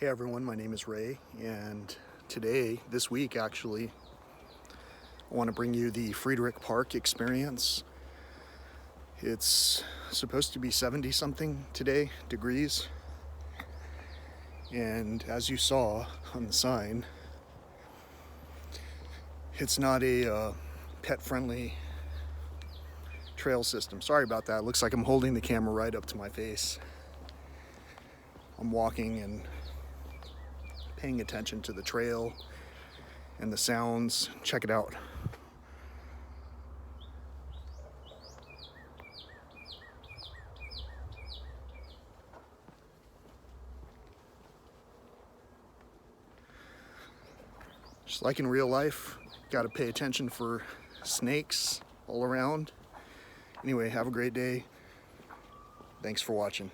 Hey everyone, my name is Ray, and today, this week actually, I want to bring you the Friedrich Park experience. It's supposed to be 70 something today degrees, and as you saw on the sign, it's not a pet friendly trail system. Sorry about that. It looks like I'm holding the camera right up to my face. I'm walking and paying attention to the trail and the sounds. Check it out. Just like in real life, got to pay attention for snakes all around. Anyway, have a great day. Thanks for watching.